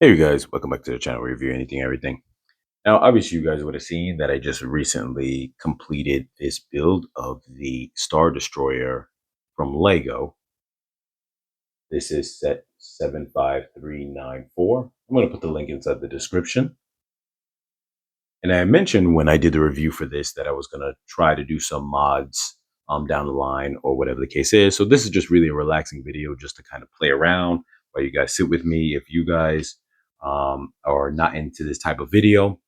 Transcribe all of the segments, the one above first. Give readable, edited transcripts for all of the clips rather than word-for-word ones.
Hey you guys, welcome back to the channel. We review anything, everything. Now, obviously, you guys would have seen that I just recently completed this build of the Star Destroyer from Lego. This is set 75394. I'm going to put the link inside the description. And I mentioned when I did the review for this that I was going to try to do some mods down the line or whatever the case is. So this is just really a relaxing video just to kind of play around while you guys sit with me. If you guys are not into this type of video,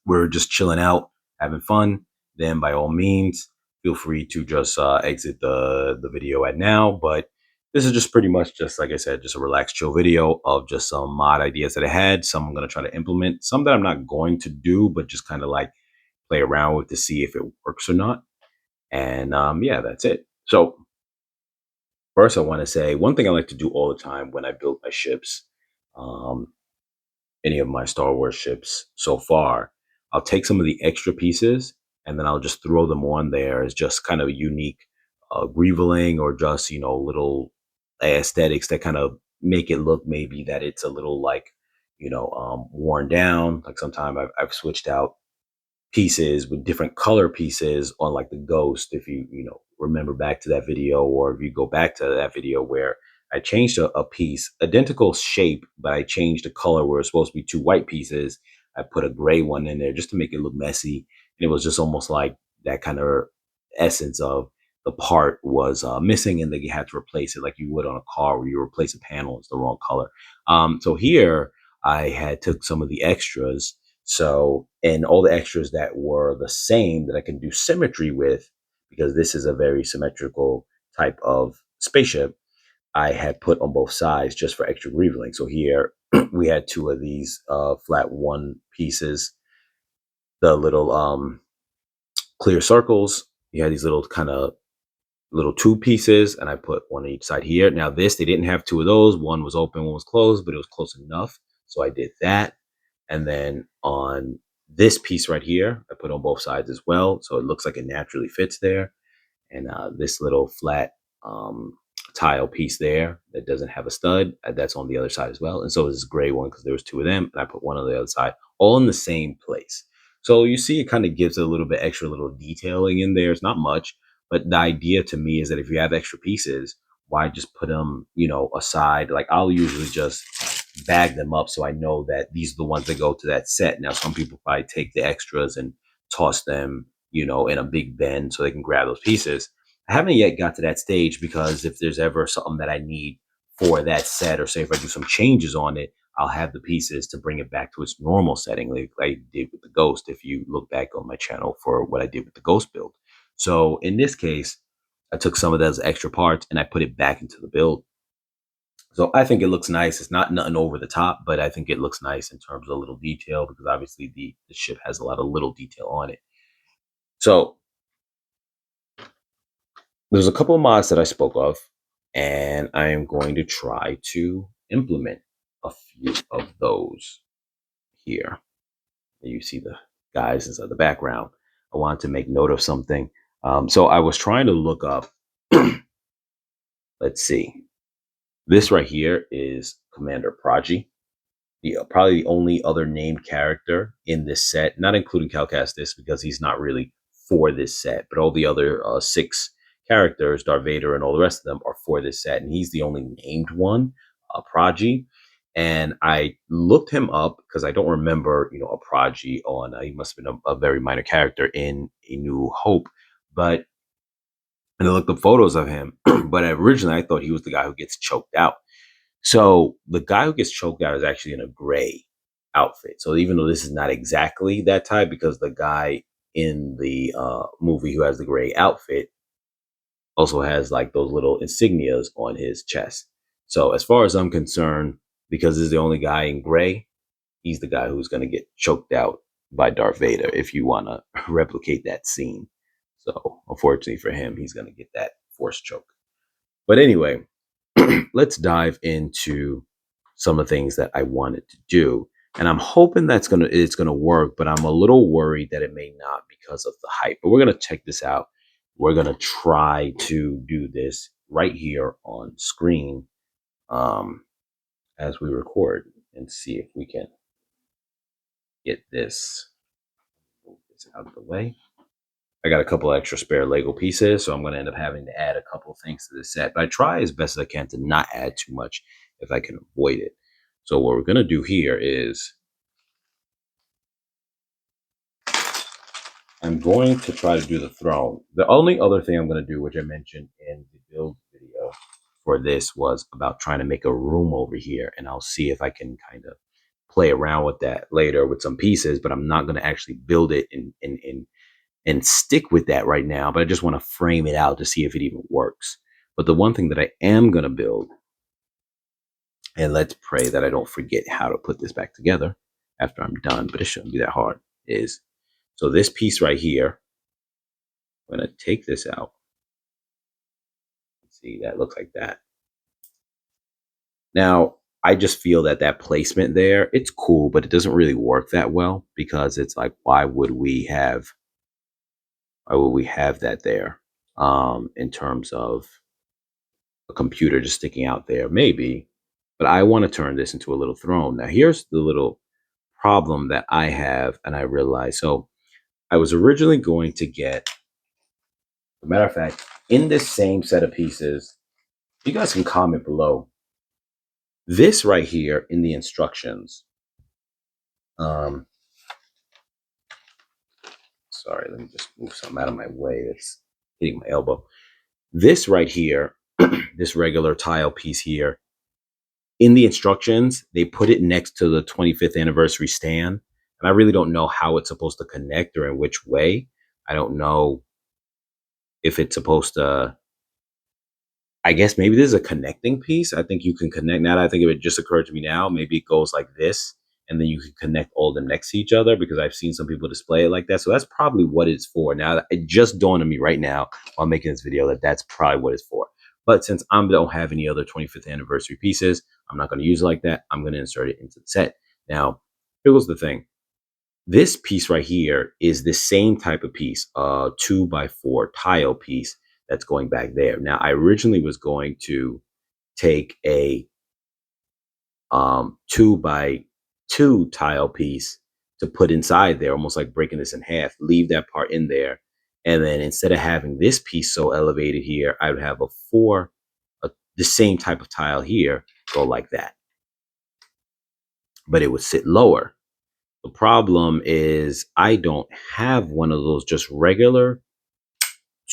we're just chilling out, having fun, then by all means, feel free to just exit the video at now. But this is just pretty much just, like I said, just a relaxed, chill video of just some mod ideas that I had. Some I'm going to try to implement, some that I'm not going to do, but just kind of like play around with to see if it works or not. And yeah, that's it. So first, I want to say one thing I like to do all the time when I build my ships. Um, any of my Star Wars ships so far, I'll take some of the extra pieces and then I'll just throw them on there as just kind of unique revealing or just, little aesthetics that kind of make it look maybe that it's a little like, worn down. Like sometimes I've switched out pieces with different color pieces on like the ghost, if you remember back to that video, or if you go back to that video where I changed a piece identical shape, but I changed the color where it's supposed to be two white pieces. I put a gray one in there just to make it look messy, and it was just almost like that kind of essence of the part was missing, and then you had to replace it like you would on a car where you replace a panel, it's the wrong color. So here I had took some of the extras, so, and all the extras that were the same that I can do symmetry with, because this is a very symmetrical type of spaceship, I had put on both sides just for extra revealing. So here we had two of these flat one pieces, the little clear circles. You had these little kind of little two pieces, and I put one on each side here. Now this, they didn't have two of those. One was open, one was closed, but it was close enough. So I did that. And then on this piece right here, I put on both sides as well. So it looks like it naturally fits there. And this little flat tile piece there that doesn't have a stud, that's on the other side as well. And so this gray one, because there was two of them, and I put one on the other side, all in the same place. So you see, it kind of gives a little bit extra little detailing in there. It's not much, but the idea to me is that if you have extra pieces, why just put them, aside? Like I'll usually just bag them up so I know that these are the ones that go to that set. Now, some people probably take the extras and toss them, in a big bin so they can grab those pieces. I haven't yet got to that stage, because if there's ever something that I need for that set, or say if I do some changes on it, I'll have the pieces to bring it back to its normal setting, like I did with the Ghost, if you look back on my channel for what I did with the Ghost build. So in this case, I took some of those extra parts and I put it back into the build. So I think it looks nice. It's not nothing over the top, but I think it looks nice in terms of a little detail, because obviously the ship has a lot of little detail on it. So there's a couple of mods that I spoke of, and I am going to try to implement a few of those here. You see the guys inside the background. I wanted to make note of something. So I was trying to look up, let's see. This right here is Commander Prodigy, probably the only other named character in this set, not including Cal Kestis, because he's not really for this set, but all the other six characters, Darth Vader and all the rest of them, are for this set, and he's the only named one, Prodigy. And I looked him up because I don't remember, a Prodigy on. He must have been a very minor character in A New Hope, but and I looked up photos of him. But originally, I thought he was the guy who gets choked out. So the guy who gets choked out is actually in a gray outfit. So even though this is not exactly that type, because the guy in the movie who has the gray outfit also has like those little insignias on his chest. So as far as I'm concerned, because this is the only guy in gray, he's the guy who's going to get choked out by Darth Vader if you want to replicate that scene. So unfortunately for him, he's going to get that force choke. But anyway, let's dive into some of the things that I wanted to do. And I'm hoping it's gonna work, but I'm a little worried that it may not because of the hype. But we're gonna check this out. We're gonna try to do this right here on screen as we record. and see if we can get this, move this out of the way. I got a couple extra spare Lego pieces, so I'm going to end up having to add a couple of things to this set. But I try as best as I can to not add too much if I can avoid it. So what we're going to do here is I'm going to try to do the throne. The only other thing I'm going to do, which I mentioned in the build video for this, was about trying to make a room over here. And I'll see if I can kind of play around with that later with some pieces, but I'm not going to actually build it and stick with that right now. But I just want to frame it out to see if it even works. But the one thing that I am going to build, and let's pray that I don't forget how to put this back together after I'm done, but it shouldn't be that hard, is so this piece right here, I'm going to take this out. See, that looks like that. Now, I just feel that that placement there, it's cool, but it doesn't really work that well because it's like, why would we have that there in terms of a computer just sticking out there? Maybe, but I want to turn this into a little throne. Now, here's the little problem that I have, and I realized. So I was originally going to get, as a matter of fact, in this same set of pieces, you guys can comment below. This right here in the instructions, sorry, let me just move something out of my way that's hitting my elbow. This right here, this regular tile piece here, in the instructions, they put it next to the 25th anniversary stand. And I really don't know how it's supposed to connect or in which way. I don't know if it's supposed to, I guess maybe this is a connecting piece. I think you can connect. Now that I think of it, just occurred to me now, maybe it goes like this, and then you can connect all of them next to each other because I've seen some people display it like that. So that's probably what it's for. Now, it just dawned on me right now while making this video that that's probably what it's for. But since I don't have any other 25th anniversary pieces, I'm not going to use it like that. I'm going to insert it into the set. Now, here goes the thing. This piece right here is the same type of piece, 2x4 tile piece that's going back there. Now, I originally was going to take a 2x2 tile piece to put inside there, almost like breaking this in half, leave that part in there. And then instead of having this piece so elevated here, I would have the same type of tile here go like that. But it would sit lower. The problem is I don't have one of those just regular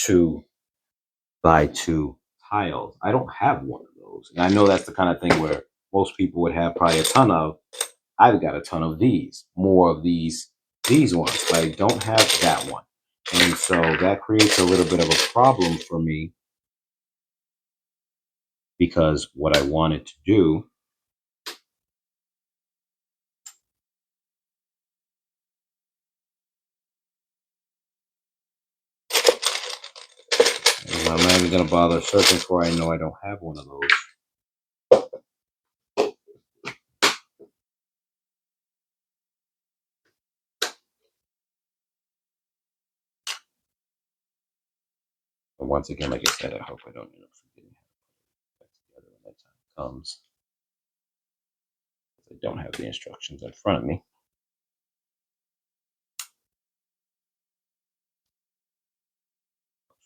2x2 tiles. I don't have one of those. And I know that's the kind of thing where most people would have probably a ton of. I've got a ton of these, more of these ones, but I don't have that one. And so that creates a little bit of a problem for me because what I wanted to do is I'm not even going to bother searching for it. I know I don't have one of those. But once again, like I said, I hope I don't end up forgetting how to put it together when that time comes. I don't have the instructions in front of me.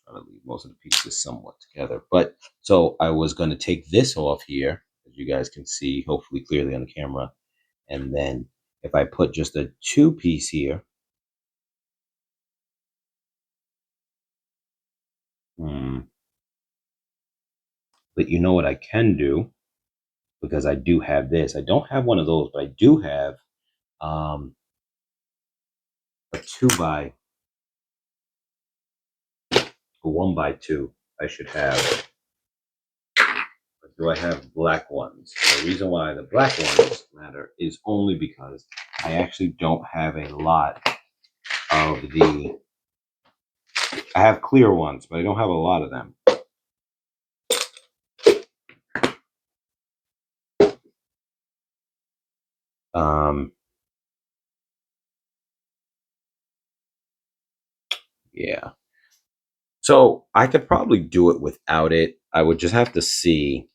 I'll try to leave most of the pieces somewhat together. But so I was going to take this off here, as you guys can see, hopefully clearly on the camera. And then if I put just a 2-piece here, but you know what I can do, because I do have this. I don't have one of those, but I do have a 1x2. I should have. But do I have black ones? The reason why the black ones matter is only because I actually don't have a lot of the. I have clear ones, but I don't have a lot of them. Yeah. So I could probably do it without it. I would just have to see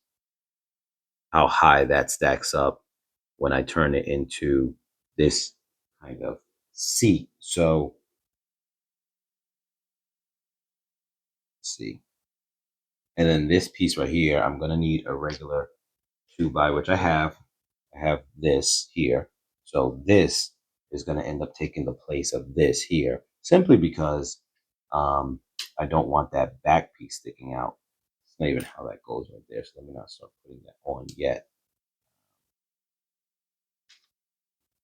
how high that stacks up. when I turn it into this kind of seat. So let's see. And then this piece right here, I'm going to need a regular 2 by, which I have. I have this here. So this is going to end up taking the place of this here, simply because I don't want that back piece sticking out. It's not even how that goes right there. So let me not start putting that on yet.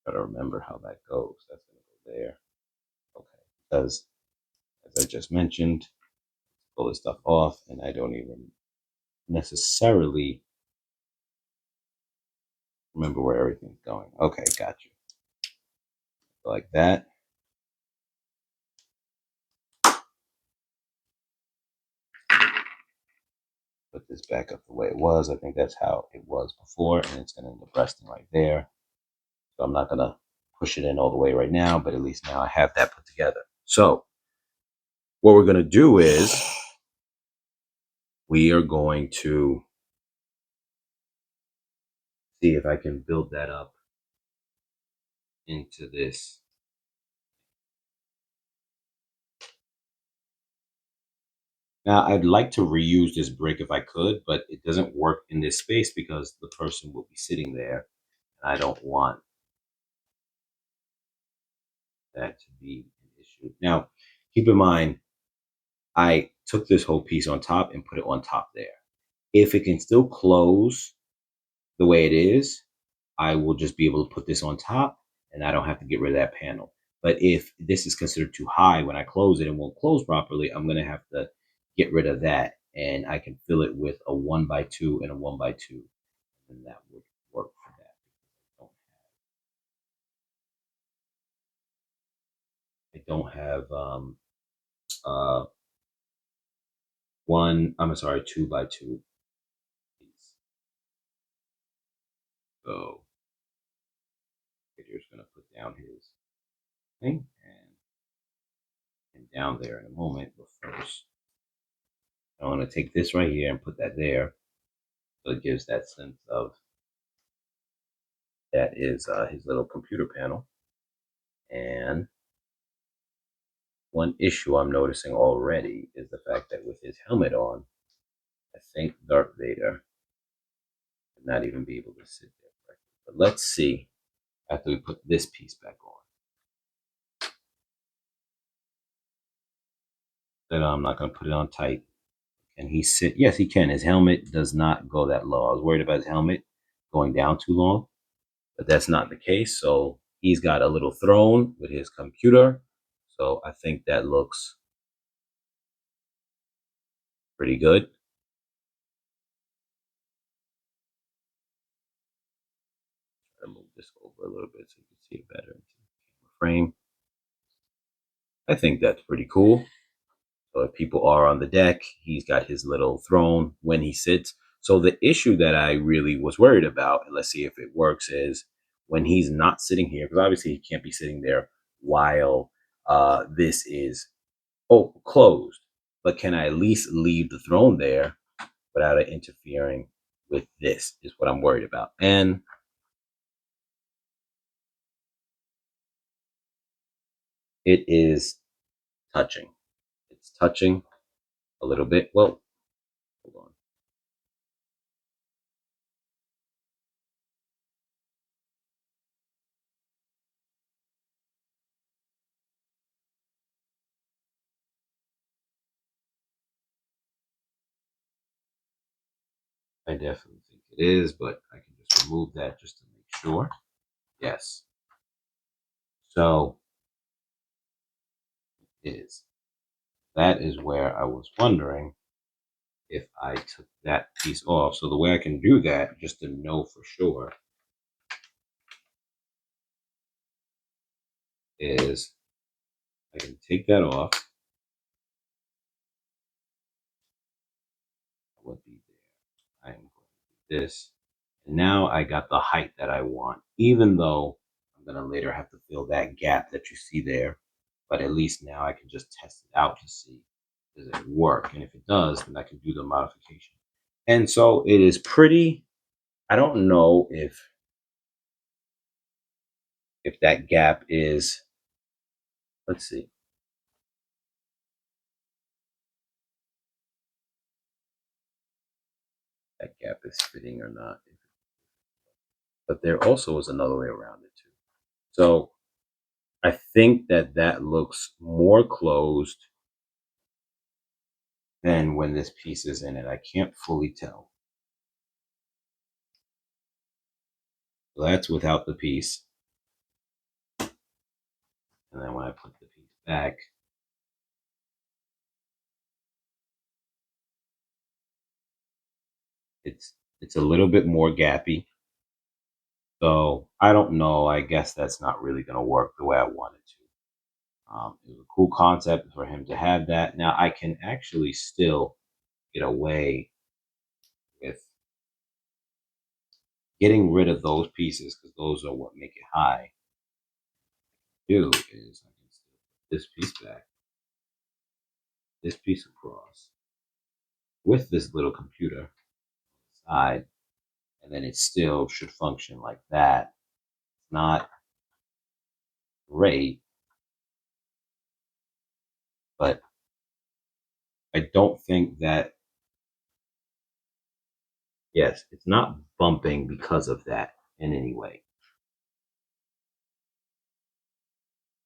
Gotta remember how that goes. That's going to go there. Okay. Because as I just mentioned, pull this stuff off, and I don't even necessarily remember where everything's going. Okay, got you. Like that. Put this back up the way it was. I think that's how it was before, and it's going to end up resting right there. So I'm not going to push it in all the way right now, but at least now I have that put together. So what we're going to do is we are going to see if I can build that up into this. Now, I'd like to reuse this brick if I could, but it doesn't work in this space because the person will be sitting there. And I don't want that to be an issue. Now, keep in mind, I took this whole piece on top and put it on top there. If it can still close the way it is, I will just be able to put this on top and I don't have to get rid of that panel. But if this is considered too high when I close it and won't close properly, I'm going to have to get rid of that. And I can fill it with a 1x2 and a 1x2. And that would work for that. I don't have uh, 2x2 piece. So Vader's going to put down his thing and down there in a moment. But first, I want to take this right here and put that there. So it gives that sense of that is his little computer panel. And one issue I'm noticing already is the fact that with his helmet on, I think Darth Vader would not even be able to sit there correctly. But let's see after we put this piece back on. Then I'm not going to put it on tight. Can he sit? Yes, he can. His helmet does not go that low. I was worried about his helmet going down too long, but that's not the case. So he's got a little throne with his computer. So I think that looks pretty good. Try to move this over a little bit so you can see it better into the camera frame. I think that's pretty cool. So if people are on the deck, he's got his little throne when he sits. So the issue that I really was worried about, and let's see if it works, is when he's not sitting here, because obviously he can't be sitting there while this is closed. But can I at least leave the throne there without it interfering with this is what I'm worried about. And it is touching. It's touching a little bit. Well, hold on. I definitely think it is, but I can just remove that just to make sure. Yes. So it is. That is where I was wondering if I took that piece off. So the way I can do that, just to know for sure, is I can take that off. I would be there. I am going to do this. And now I got the height that I want, even though I'm going to later have to fill that gap that you see there. But at least now I can just test it out to see, does it work? And if it does, then I can do the modification. And so it is pretty, I don't know if if that gap is, let's see, that gap is fitting or not. But there also is another way around it too. So I think that that looks more closed than when this piece is in it. I can't fully tell. So that's without the piece. And then when I put the piece back, it's a little bit more gappy. So I don't know. I guess that's not really going to work the way I want it to. It was a cool concept for him to have that. Now I can actually still get away with getting rid of those pieces because those are what make it high. Do is I can still put this piece back, this piece across with this little computer side, and then it still should function like that. It's not great, but I don't think that, yes, it's not bumping because of that in any way.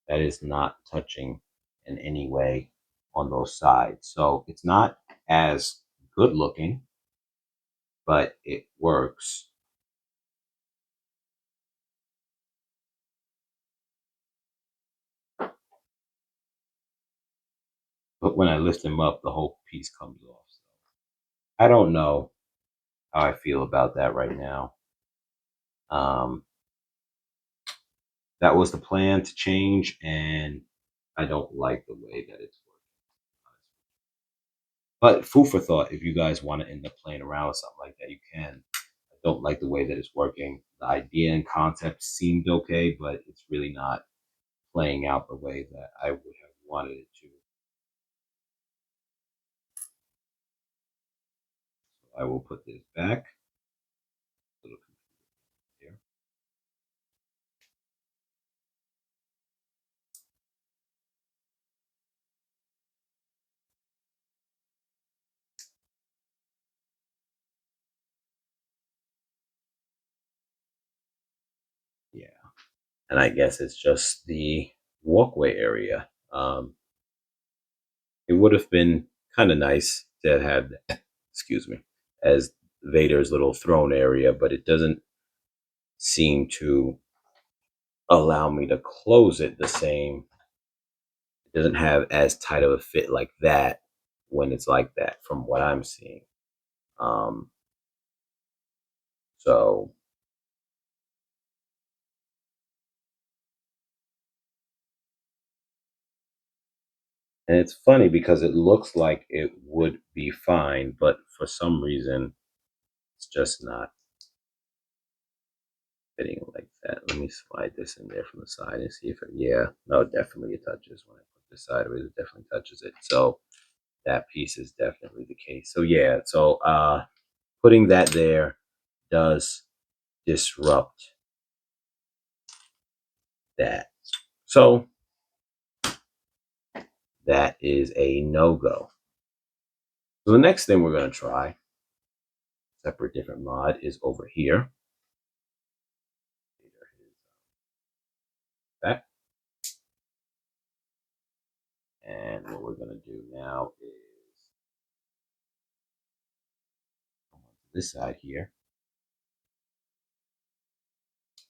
That is not touching in any way on those sides. So it's not as good looking, but it works. But when I lift him up, the whole piece comes off. So I don't know how I feel about that right now. Um, that was the plan to change, and I don't like the way that it's working. But food for thought, if you guys want to end up playing around with something like that, you can. I don't like the way that it's working. The idea and concept seemed okay, but it's really not playing out the way that I would have wanted it to. So I will put this back. Here. Yeah. And I guess it's just the walkway area. It would have been kind of nice to have, excuse me, as Vader's little throne area, but it doesn't seem to allow me to close it the same. It doesn't have as tight of a fit like that when it's like that from what I'm seeing. Um, so, and it's funny because it looks like it would be fine, but for some reason, it's just not fitting like that. Let me slide this in there from the side and see if it, yeah, no, definitely it touches. When I put this sideways, it definitely touches it. So that piece is definitely the case. So yeah, so putting that there does disrupt that. So that is a no-go. So the next thing we're going to try, separate different mod, is over here. That. And what we're going to do now is on this side here.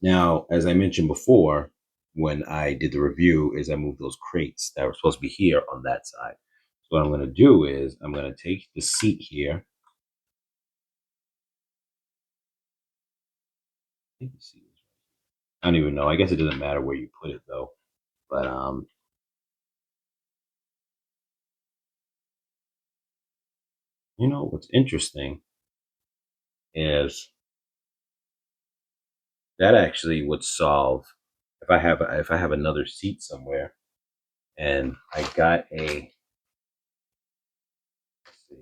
Now, as I mentioned before, when I did the review, is I moved those crates that were supposed to be here on that side. So what I'm going to do is I'm going to take the seat here. I think the seat is right. I don't even know. I guess it doesn't matter where you put it though. But you know what's interesting is that actually would solve if I have another seat somewhere and I got a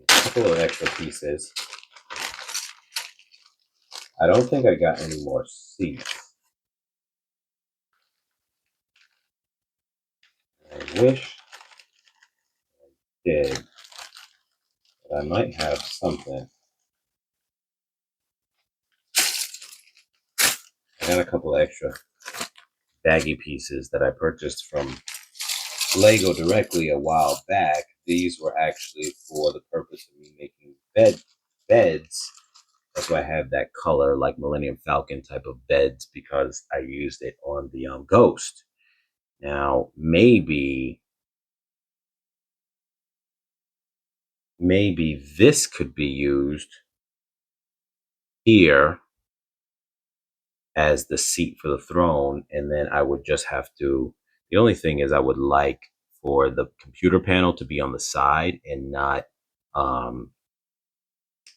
couple of extra pieces. I don't think I got any more seats. wish I did, but I might have something. I got a couple extra baggy pieces that I purchased from Lego directly a while back. These were actually for the purpose of me making beds. That's why I have that color, like Millennium Falcon type of beds, because I used it on the Ghost. Now, maybe this could be used here as the seat for the throne, and then I would just have to. The only thing is, I would like for the computer panel to be on the side and um,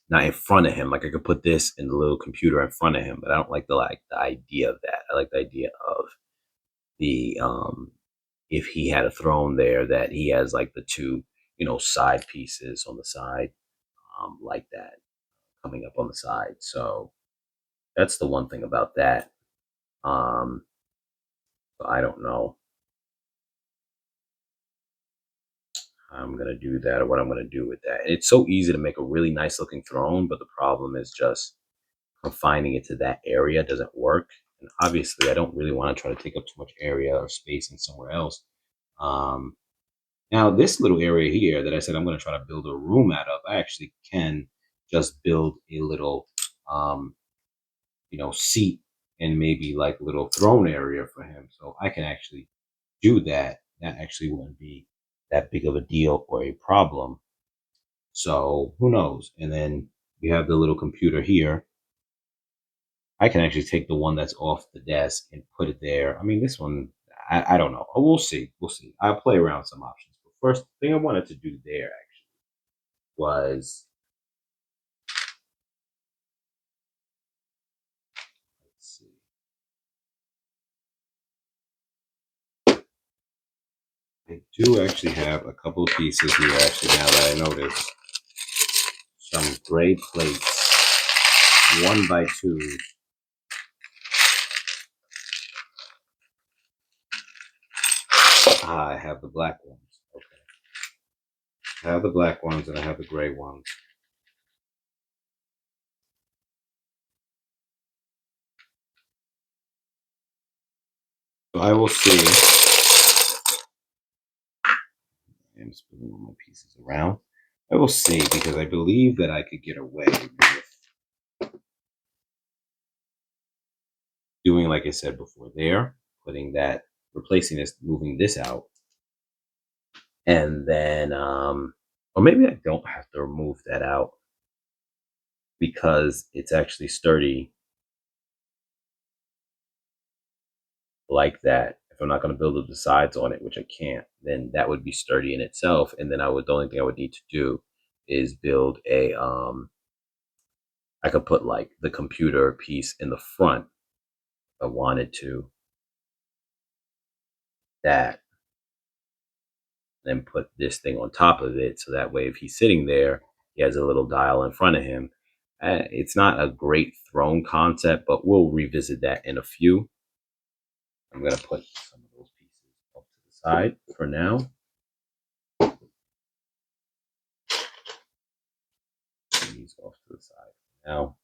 not in front of him. Like I could put this in the little computer in front of him, but I don't like the idea of that. I like the idea of the if he had a throne there, that he has like the two, side pieces on the side, like that coming up on the side. So that's the one thing about that. Um, I don't know how I'm gonna do that or what I'm gonna do with that. It's so easy to make a really nice looking throne, but the problem is just confining it to that area doesn't work. And obviously, I don't really want to try to take up too much area or space in somewhere else. Um, Now, this little area here that I said I'm going to try to build a room out of, I actually can just build a little, um, seat and maybe like little throne area for him. So I can actually do that. That actually wouldn't be that big of a deal or a problem. So who knows? And then we have the little computer here. I can actually take the one that's off the desk and put it there. I mean, this one, I don't know. We'll see. We'll see. I'll play around with some options. But first thing I wanted to do there was, let's see, I do actually have a couple of pieces here actually now that I notice. Some gray plates, 1x2. I have the black ones. Okay. I have the black ones and I have the gray ones. So I will see. I'm spinning all my pieces around. I will see, because I believe that I could get away with doing, like I said before, there, putting that, replacing this, moving this out, and then, or maybe I don't have to remove that out because it's actually sturdy like that. If I'm not going to build up the sides on it, which I can't, then that would be sturdy in itself. And then the only thing I would need to do is build I could put like the computer piece in the front if I wanted to, that, then put this thing on top of it. So that way, if he's sitting there, he has a little dial in front of him. It's not a great throne concept, but we'll revisit that in a few. I'm going to put some of those pieces off to the side for now. These off to the side for now.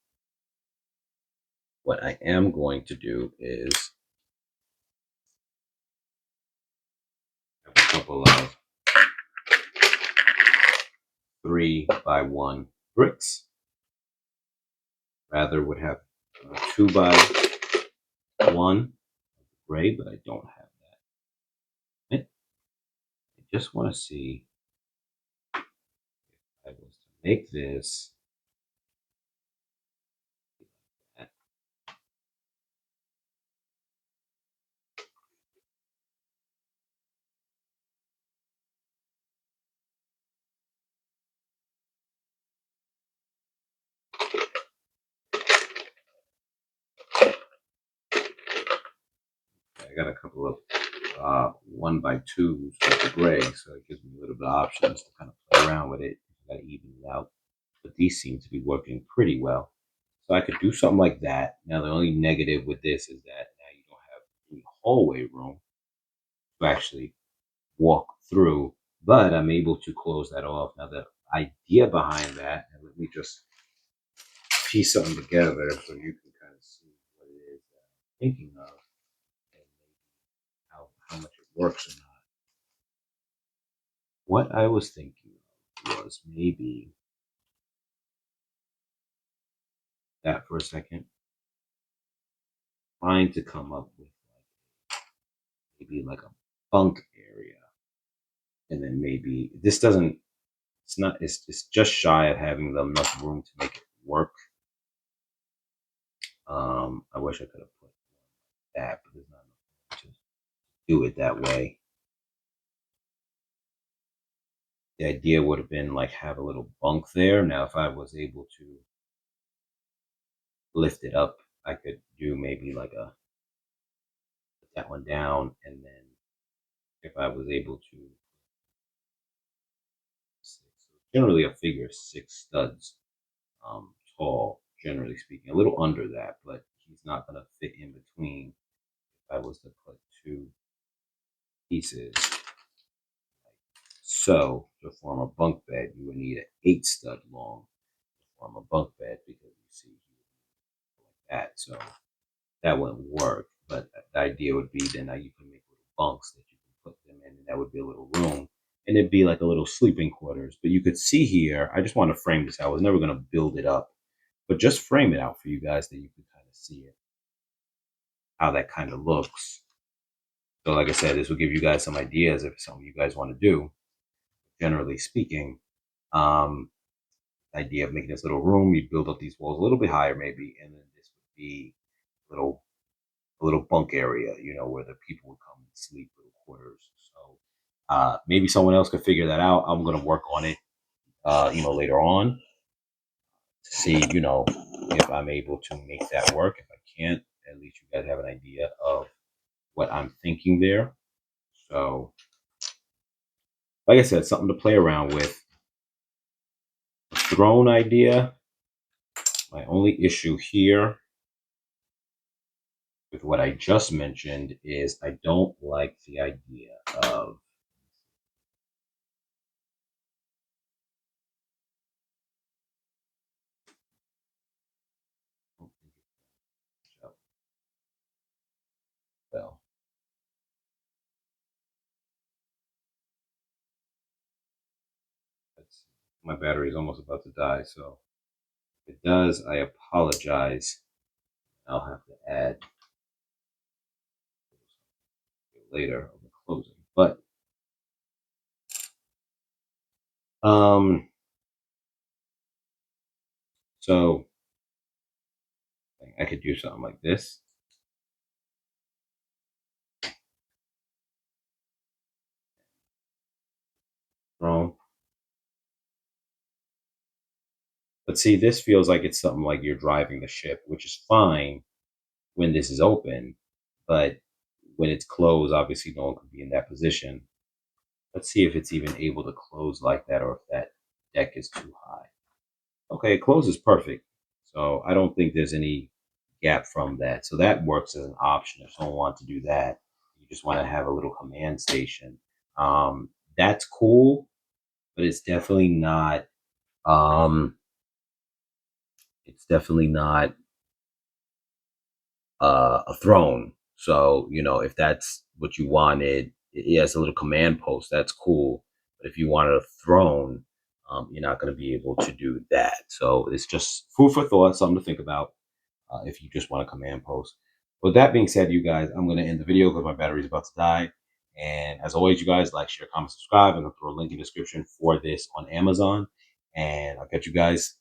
What I am going to do is have a couple of 3x1 bricks. Rather would have 2x1 gray, but I don't have that. I just want to see if I was to make this. I got a couple of 1x2s with the gray, so it gives me a little bit of options to kind of play around with it. I got to even it out, but these seem to be working pretty well. So I could do something like that. Now the only negative with this is that now you don't have any hallway room to actually walk through, but I'm able to close that off. Now, the idea behind that, and let me just piece something together so you can kind of see what it is that I'm thinking of and how much it works or not. What I was thinking of was maybe that for a second, trying to come up with maybe like a bunk area, and then maybe this doesn't. It's not. It's just shy of having enough room to make it work. I wish I could have put that, but there's not enough room to do it that way. The idea would have been like have a little bunk there. Now, if I was able to lift it up, I could do maybe like a put that one down, and then if I was able to, so generally a figure 6 studs tall, generally speaking, a little under that, but he's not going to fit in between. If I was to put 2 pieces, so to form a bunk bed, you would need an 8 stud long to form a bunk bed, because you see like that. So that wouldn't work. But the idea would be then now you can make little bunks that you can put them in, and that would be a little room. And it'd be like a little sleeping quarters. But you could see here, I just want to frame this out. I was never going to build it up, but just frame it out for you guys that you can kind of see it, how that kind of looks. So like I said, this will give you guys some ideas if it's something you guys want to do. Generally speaking, idea of making this little room, you build up these walls a little bit higher maybe, and then this would be little a little bunk area, where the people would come and sleep, little quarters. So maybe someone else could figure that out. I'm going to work on it, later on to see, if I'm able to make that work. If I can't, at least you guys have an idea of what I'm thinking there. So, like I said, something to play around with. The throne idea. My only issue here with what I just mentioned is I don't like the idea of well, my battery is almost about to die, so if it does, I apologize. I'll have to add later on the closing. But so I could do something like this. Wrong. But see, this feels like it's something like you're driving the ship, which is fine when this is open, but when it's closed, obviously no one can be in that position. Let's see if it's even able to close like that, or if that deck is too high. Okay, it closes perfect. So I don't think there's any gap from that. So that works as an option if someone wants to do that. You just want to have a little command station. That's cool, but it's definitely not a throne. So, if that's what you wanted, yeah, it's a little command post. That's cool. But if you wanted a throne, you're not going to be able to do that. So it's just food for thought, something to think about if you just want a command post. With that being said, you guys, I'm going to end the video because my battery is about to die. And as always, you guys like, share, comment, subscribe. I'm going to throw a link in the description for this on Amazon. And I'll catch you guys